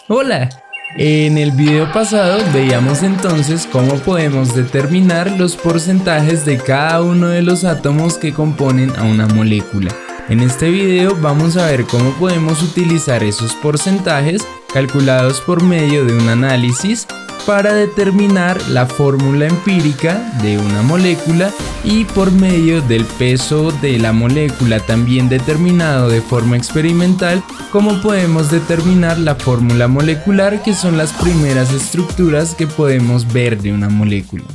Hola, en el video pasado veíamos entonces cómo podemos determinar los porcentajes de cada uno de los átomos que componen a una molécula. En este video vamos a ver cómo podemos utilizar esos porcentajes calculados por medio de un análisis para determinar la fórmula empírica de una molécula y por medio del peso de la molécula también determinado de forma experimental, cómo podemos determinar la fórmula molecular, que son las primeras estructuras que podemos ver de una molécula.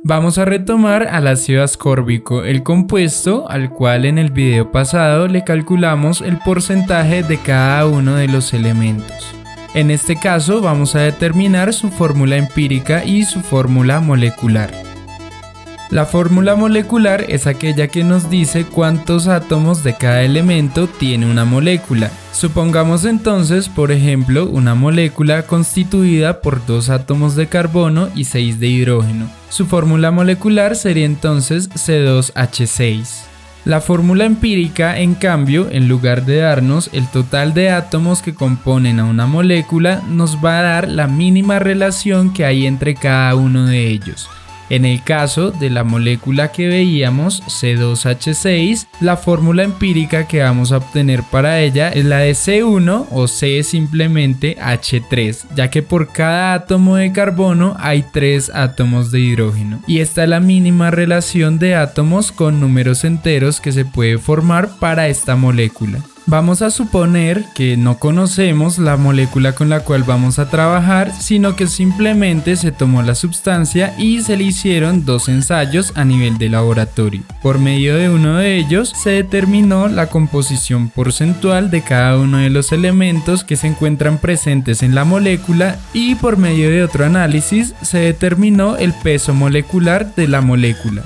Vamos a retomar al ácido ascórbico, el compuesto al cual en el video pasado le calculamos el porcentaje de cada uno de los elementos. En este caso vamos a determinar su fórmula empírica y su fórmula molecular. La fórmula molecular es aquella que nos dice cuántos átomos de cada elemento tiene una molécula. Supongamos entonces, por ejemplo, una molécula constituida por 2 átomos de carbono y 6 de hidrógeno. Su fórmula molecular sería entonces C2H6. La fórmula empírica, en cambio, en lugar de darnos el total de átomos que componen a una molécula, nos va a dar la mínima relación que hay entre cada uno de ellos. En el caso de la molécula que veíamos, C2H6, la fórmula empírica que vamos a obtener para ella es la de C1 o C simplemente H3, ya que por cada átomo de carbono hay 3 átomos de hidrógeno. Y esta es la mínima relación de átomos con números enteros que se puede formar para esta molécula. Vamos a suponer que no conocemos la molécula con la cual vamos a trabajar, sino que simplemente se tomó la sustancia y se le hicieron 2 ensayos a nivel de laboratorio. Por medio de uno de ellos se determinó la composición porcentual de cada uno de los elementos que se encuentran presentes en la molécula y por medio de otro análisis se determinó el peso molecular de la molécula.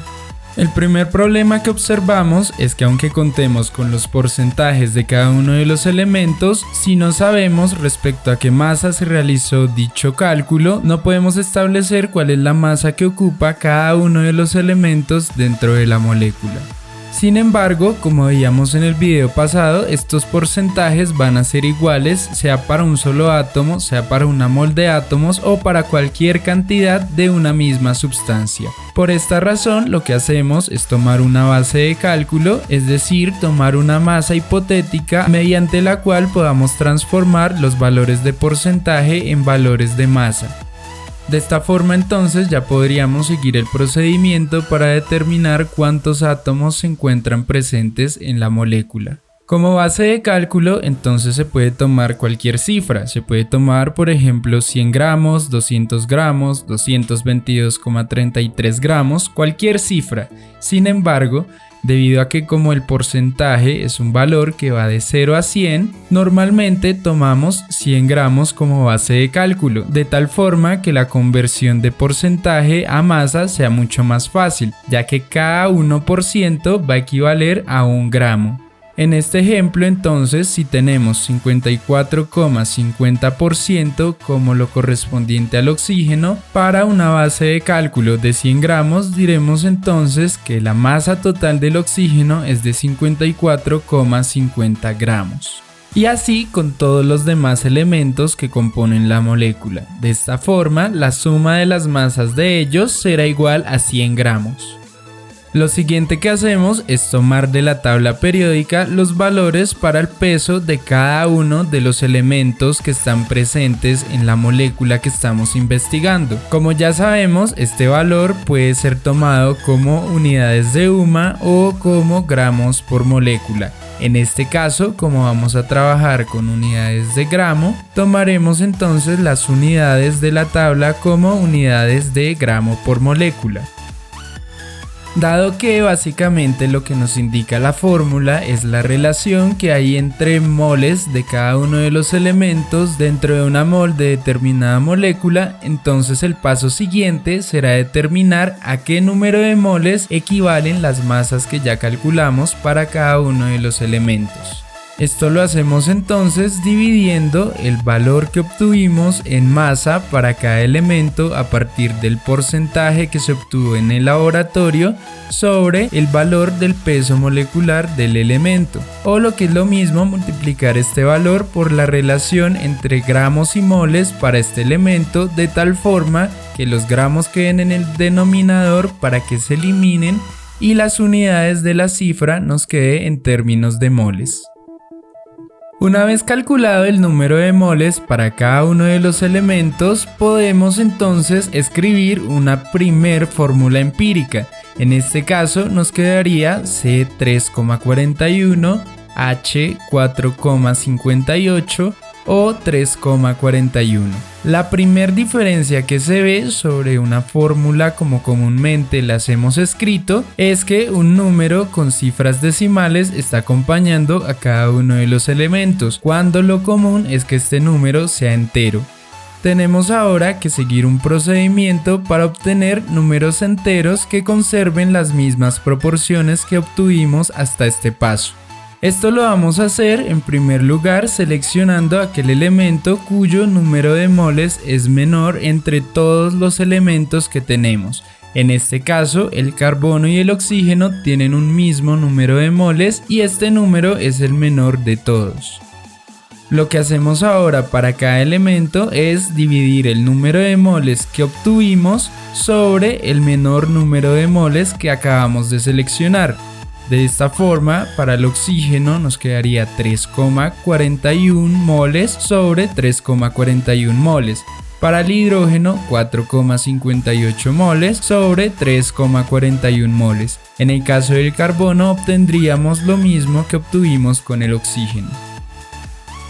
El primer problema que observamos es que aunque contemos con los porcentajes de cada uno de los elementos, si no sabemos respecto a qué masa se realizó dicho cálculo, no podemos establecer cuál es la masa que ocupa cada uno de los elementos dentro de la molécula. Sin embargo, como veíamos en el video pasado, estos porcentajes van a ser iguales sea para un solo átomo, sea para una mol de átomos o para cualquier cantidad de una misma sustancia. Por esta razón, lo que hacemos es tomar una base de cálculo, es decir, tomar una masa hipotética mediante la cual podamos transformar los valores de porcentaje en valores de masa. De esta forma entonces ya podríamos seguir el procedimiento para determinar cuántos átomos se encuentran presentes en la molécula. Como base de cálculo entonces se puede tomar cualquier cifra, se puede tomar por ejemplo 100 gramos, 200 gramos, 222,33 gramos, cualquier cifra. Sin embargo, debido a que como el porcentaje es un valor que va de 0 a 100, normalmente tomamos 100 gramos como base de cálculo, de tal forma que la conversión de porcentaje a masa sea mucho más fácil, ya que cada 1% va a equivaler a 1 gramo. En este ejemplo entonces, si tenemos 54,50% como lo correspondiente al oxígeno, para una base de cálculo de 100 gramos diremos entonces que la masa total del oxígeno es de 54,50 gramos. Y así con todos los demás elementos que componen la molécula. De esta forma, la suma de las masas de ellos será igual a 100 gramos. Lo siguiente que hacemos es tomar de la tabla periódica los valores para el peso de cada uno de los elementos que están presentes en la molécula que estamos investigando. Como ya sabemos, este valor puede ser tomado como unidades de UMA o como gramos por molécula. En este caso, como vamos a trabajar con unidades de gramo, tomaremos entonces las unidades de la tabla como unidades de gramo por molécula. Dado que básicamente lo que nos indica la fórmula es la relación que hay entre moles de cada uno de los elementos dentro de una mol de determinada molécula, entonces el paso siguiente será determinar a qué número de moles equivalen las masas que ya calculamos para cada uno de los elementos. Esto lo hacemos entonces dividiendo el valor que obtuvimos en masa para cada elemento a partir del porcentaje que se obtuvo en el laboratorio sobre el valor del peso molecular del elemento, o lo que es lo mismo, multiplicar este valor por la relación entre gramos y moles para este elemento, de tal forma que los gramos queden en el denominador para que se eliminen y las unidades de la cifra nos quede en términos de moles. Una vez calculado el número de moles para cada uno de los elementos, podemos entonces escribir una primer fórmula empírica. En este caso nos quedaría C3,41, H4,58 o 3,41. La primer diferencia que se ve sobre una fórmula como comúnmente las hemos escrito es que un número con cifras decimales está acompañando a cada uno de los elementos, cuando lo común es que este número sea entero. Tenemos ahora que seguir un procedimiento para obtener números enteros que conserven las mismas proporciones que obtuvimos hasta este paso. Esto lo vamos a hacer en primer lugar seleccionando aquel elemento cuyo número de moles es menor entre todos los elementos que tenemos. En este caso, el carbono y el oxígeno tienen un mismo número de moles y este número es el menor de todos. Lo que hacemos ahora para cada elemento es dividir el número de moles que obtuvimos sobre el menor número de moles que acabamos de seleccionar. De esta forma, para el oxígeno nos quedaría 3,41 moles sobre 3,41 moles. Para el hidrógeno, 4,58 moles sobre 3,41 moles. En el caso del carbono obtendríamos lo mismo que obtuvimos con el oxígeno.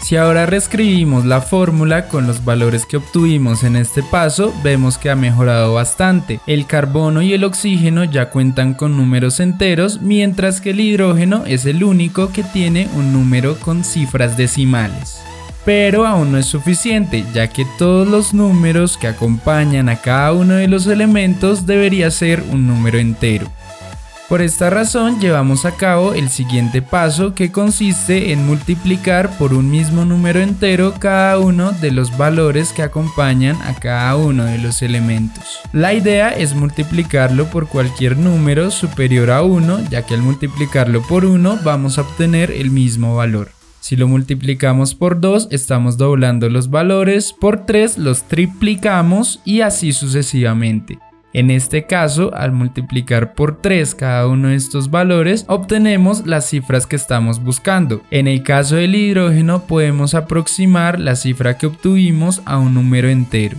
Si ahora reescribimos la fórmula con los valores que obtuvimos en este paso, vemos que ha mejorado bastante. El carbono y el oxígeno ya cuentan con números enteros, mientras que el hidrógeno es el único que tiene un número con cifras decimales. Pero aún no es suficiente, ya que todos los números que acompañan a cada uno de los elementos debería ser un número entero. Por esta razón llevamos a cabo el siguiente paso, que consiste en multiplicar por un mismo número entero cada uno de los valores que acompañan a cada uno de los elementos. La idea es multiplicarlo por cualquier número superior a 1, ya que al multiplicarlo por 1 vamos a obtener el mismo valor. Si lo multiplicamos por 2, estamos doblando los valores, por 3 los triplicamos y así sucesivamente. En este caso, al multiplicar por 3 cada uno de estos valores, obtenemos las cifras que estamos buscando. En el caso del hidrógeno, podemos aproximar la cifra que obtuvimos a un número entero.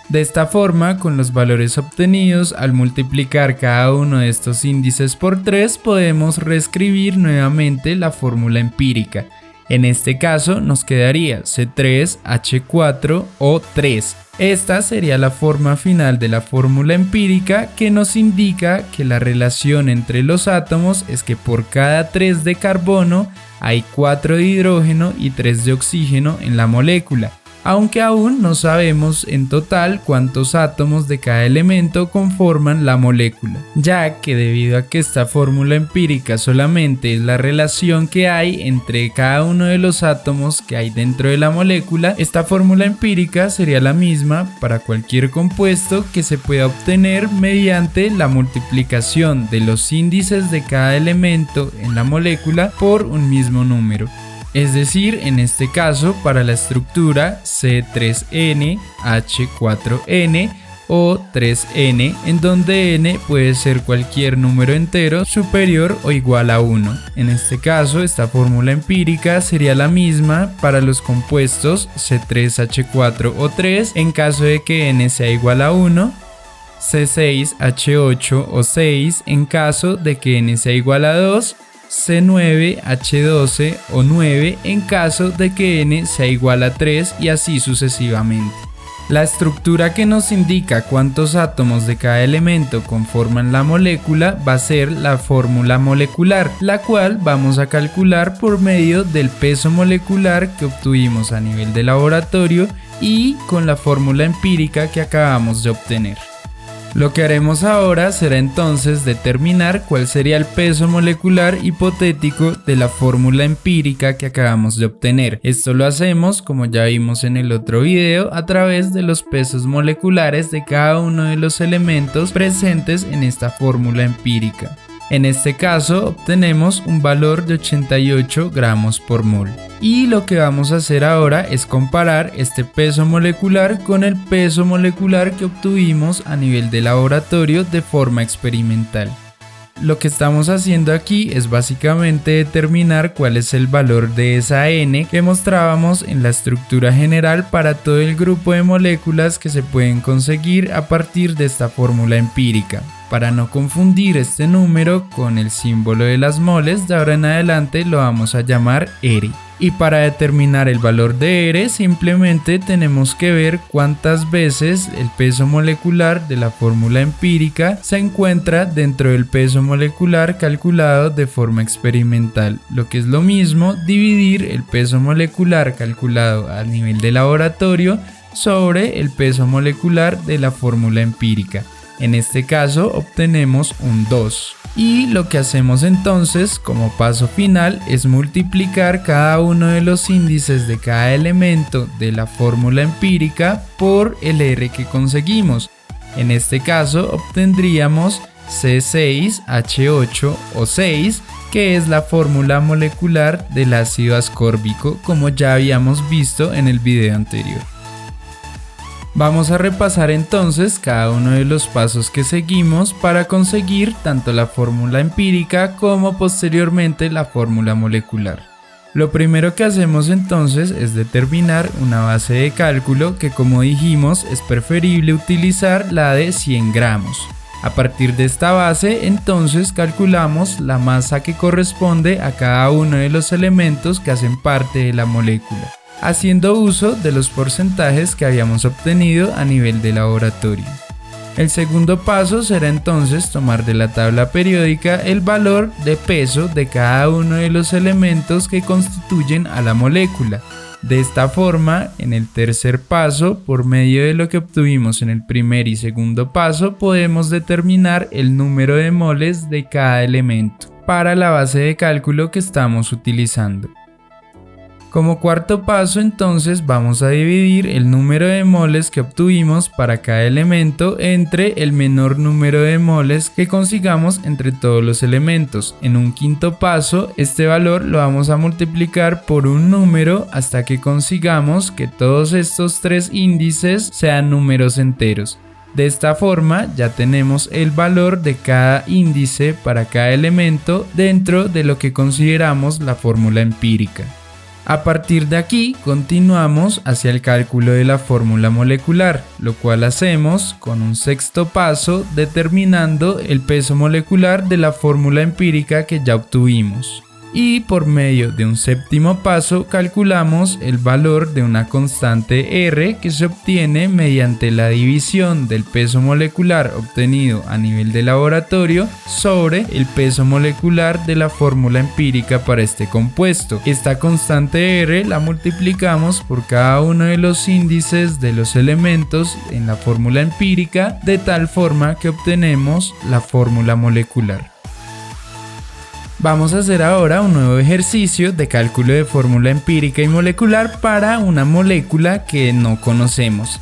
De esta forma, con los valores obtenidos, al multiplicar cada uno de estos índices por 3, podemos reescribir nuevamente la fórmula empírica. En este caso nos quedaría C3H4O3. Esta sería la forma final de la fórmula empírica, que nos indica que la relación entre los átomos es que por cada 3 de carbono hay 4 de hidrógeno y 3 de oxígeno en la molécula, aunque aún no sabemos en total cuántos átomos de cada elemento conforman la molécula, ya que debido a que esta fórmula empírica solamente es la relación que hay entre cada uno de los átomos que hay dentro de la molécula, esta fórmula empírica sería la misma para cualquier compuesto que se pueda obtener mediante la multiplicación de los índices de cada elemento en la molécula por un mismo número. Es decir, en este caso, para la estructura C3N, H4N o 3N, en donde N puede ser cualquier número entero superior o igual a 1. En este caso, esta fórmula empírica sería la misma para los compuestos C3H4O3 en caso de que N sea igual a 1, C6H8O6 en caso de que N sea igual a 2, C9H12 o 9 en caso de que N sea igual a 3 y así sucesivamente. La estructura que nos indica cuántos átomos de cada elemento conforman la molécula va a ser la fórmula molecular, la cual vamos a calcular por medio del peso molecular que obtuvimos a nivel de laboratorio y con la fórmula empírica que acabamos de obtener. Lo que haremos ahora será entonces determinar cuál sería el peso molecular hipotético de la fórmula empírica que acabamos de obtener. Esto lo hacemos, como ya vimos en el otro video, a través de los pesos moleculares de cada uno de los elementos presentes en esta fórmula empírica. En este caso obtenemos un valor de 88 gramos por mol. Y lo que vamos a hacer ahora es comparar este peso molecular con el peso molecular que obtuvimos a nivel de laboratorio de forma experimental. Lo que estamos haciendo aquí es básicamente determinar cuál es el valor de esa N que mostrábamos en la estructura general para todo el grupo de moléculas que se pueden conseguir a partir de esta fórmula empírica. Para no confundir este número con el símbolo de las moles, de ahora en adelante lo vamos a llamar R. Y para determinar el valor de R simplemente tenemos que ver cuántas veces el peso molecular de la fórmula empírica se encuentra dentro del peso molecular calculado de forma experimental, lo que es lo mismo dividir el peso molecular calculado a nivel de laboratorio sobre el peso molecular de la fórmula empírica. En este caso obtenemos un 2. Y lo que hacemos entonces como paso final es multiplicar cada uno de los índices de cada elemento de la fórmula empírica por el R que conseguimos. En este caso obtendríamos C6H8 o 6, que es la fórmula molecular del ácido ascórbico, como ya habíamos visto en el video anterior. Vamos a repasar entonces cada uno de los pasos que seguimos para conseguir tanto la fórmula empírica como posteriormente la fórmula molecular. Lo primero que hacemos entonces es determinar una base de cálculo que, como dijimos, es preferible utilizar la de 100 gramos. A partir de esta base entonces calculamos la masa que corresponde a cada uno de los elementos que hacen parte de la molécula, haciendo uso de los porcentajes que habíamos obtenido a nivel de laboratorio. El segundo paso será entonces tomar de la tabla periódica el valor de peso de cada uno de los elementos que constituyen a la molécula. De esta forma, en el tercer paso, por medio de lo que obtuvimos en el primer y segundo paso, podemos determinar el número de moles de cada elemento para la base de cálculo que estamos utilizando. Como cuarto paso entonces vamos a dividir el número de moles que obtuvimos para cada elemento entre el menor número de moles que consigamos entre todos los elementos. En un quinto paso este valor lo vamos a multiplicar por un número hasta que consigamos que todos estos tres índices sean números enteros. De esta forma ya tenemos el valor de cada índice para cada elemento dentro de lo que consideramos la fórmula empírica. A partir de aquí continuamos hacia el cálculo de la fórmula molecular, lo cual hacemos con un sexto paso determinando el peso molecular de la fórmula empírica que ya obtuvimos. Y por medio de un séptimo paso calculamos el valor de una constante R que se obtiene mediante la división del peso molecular obtenido a nivel de laboratorio sobre el peso molecular de la fórmula empírica para este compuesto. Esta constante R la multiplicamos por cada uno de los índices de los elementos en la fórmula empírica de tal forma que obtenemos la fórmula molecular. Vamos a hacer ahora un nuevo ejercicio de cálculo de fórmula empírica y molecular para una molécula que no conocemos.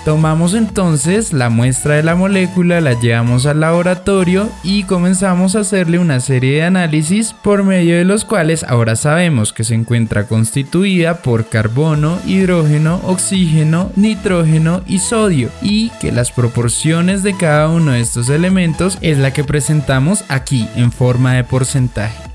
Tomamos entonces la muestra de la molécula, la llevamos al laboratorio y comenzamos a hacerle una serie de análisis por medio de los cuales ahora sabemos que se encuentra constituida por carbono, hidrógeno, oxígeno, nitrógeno y sodio, y que las proporciones de cada uno de estos elementos es la que presentamos aquí en forma de porcentaje.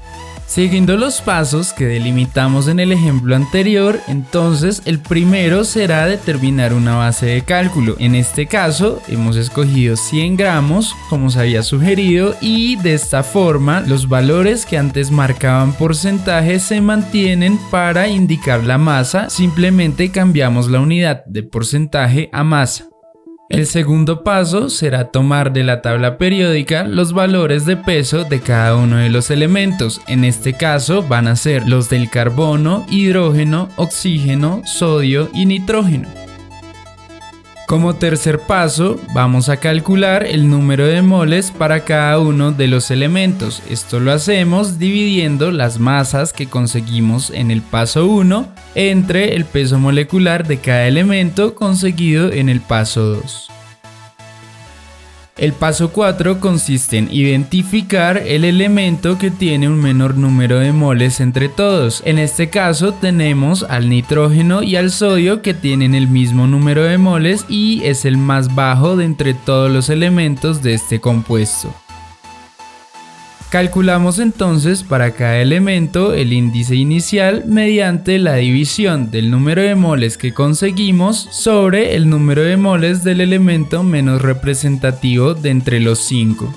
Siguiendo los pasos que delimitamos en el ejemplo anterior, entonces el primero será determinar una base de cálculo. En este caso hemos escogido 100 gramos como se había sugerido, y de esta forma los valores que antes marcaban porcentaje se mantienen para indicar la masa, simplemente cambiamos la unidad de porcentaje a masa. El segundo paso será tomar de la tabla periódica los valores de peso de cada uno de los elementos. En este caso van a ser los del carbono, hidrógeno, oxígeno, sodio y nitrógeno. Como tercer paso, vamos a calcular el número de moles para cada uno de los elementos. Esto lo hacemos dividiendo las masas que conseguimos en el paso 1 entre el peso molecular de cada elemento conseguido en el paso 2. El paso 4 consiste en identificar el elemento que tiene un menor número de moles entre todos. En este caso tenemos al nitrógeno y al sodio, que tienen el mismo número de moles y es el más bajo de entre todos los elementos de este compuesto. Calculamos entonces para cada elemento el índice inicial mediante la división del número de moles que conseguimos sobre el número de moles del elemento menos representativo de entre los 5.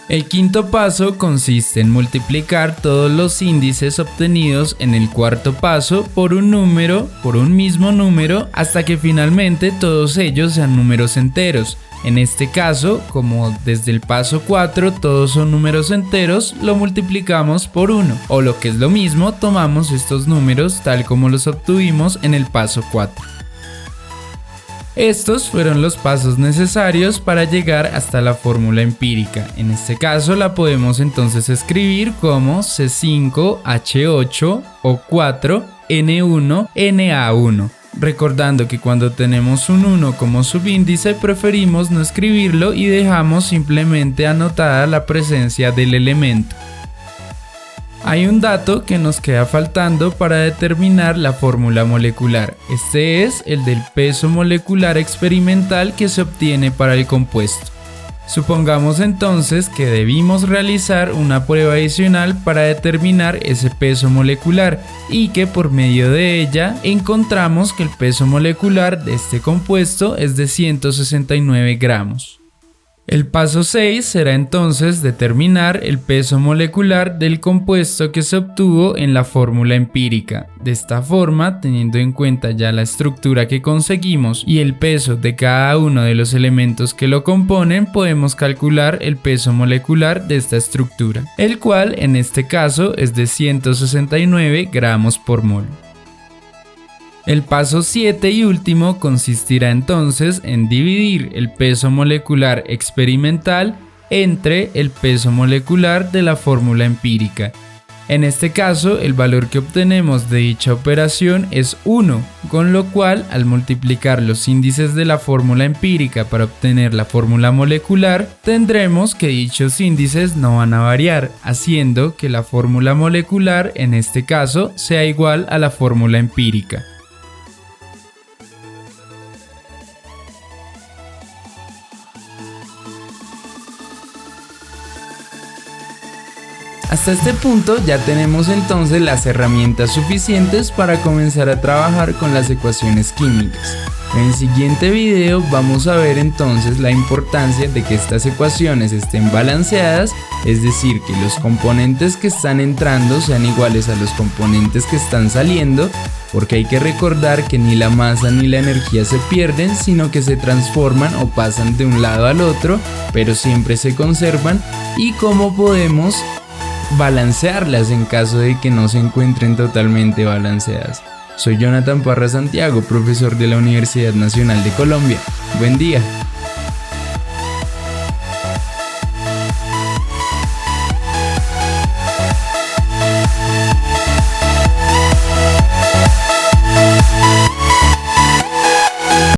El quinto paso consiste en multiplicar todos los índices obtenidos en el cuarto paso por un mismo número, hasta que finalmente todos ellos sean números enteros. En este caso, como desde el paso 4 todos son números enteros, lo multiplicamos por 1, o lo que es lo mismo, tomamos estos números tal como los obtuvimos en el paso 4. Estos fueron los pasos necesarios para llegar hasta la fórmula empírica. En este caso la podemos entonces escribir como C5H8O4N1Na1. Recordando que cuando tenemos un 1 como subíndice preferimos no escribirlo y dejamos simplemente anotada la presencia del elemento. Hay un dato que nos queda faltando para determinar la fórmula molecular. Este es el del peso molecular experimental que se obtiene para el compuesto. Supongamos entonces que debimos realizar una prueba adicional para determinar ese peso molecular y que por medio de ella encontramos que el peso molecular de este compuesto es de 169 gramos. El paso 6 será entonces determinar el peso molecular del compuesto que se obtuvo en la fórmula empírica. De esta forma, teniendo en cuenta ya la estructura que conseguimos y el peso de cada uno de los elementos que lo componen, podemos calcular el peso molecular de esta estructura, el cual en este caso es de 169 gramos por mol. El paso 7 y último consistirá entonces en dividir el peso molecular experimental entre el peso molecular de la fórmula empírica. En este caso, el valor que obtenemos de dicha operación es 1, con lo cual al multiplicar los índices de la fórmula empírica para obtener la fórmula molecular, tendremos que dichos índices no van a variar, haciendo que la fórmula molecular en este caso sea igual a la fórmula empírica. Hasta este punto ya tenemos entonces las herramientas suficientes para comenzar a trabajar con las ecuaciones químicas. En el siguiente video vamos a ver entonces la importancia de que estas ecuaciones estén balanceadas, es decir, que los componentes que están entrando sean iguales a los componentes que están saliendo, porque hay que recordar que ni la masa ni la energía se pierden, sino que se transforman o pasan de un lado al otro, pero siempre se conservan, y cómo podemos balancearlas en caso de que no se encuentren totalmente balanceadas. Soy Jonathan Parra Santiago, profesor de la Universidad Nacional de Colombia. Buen día.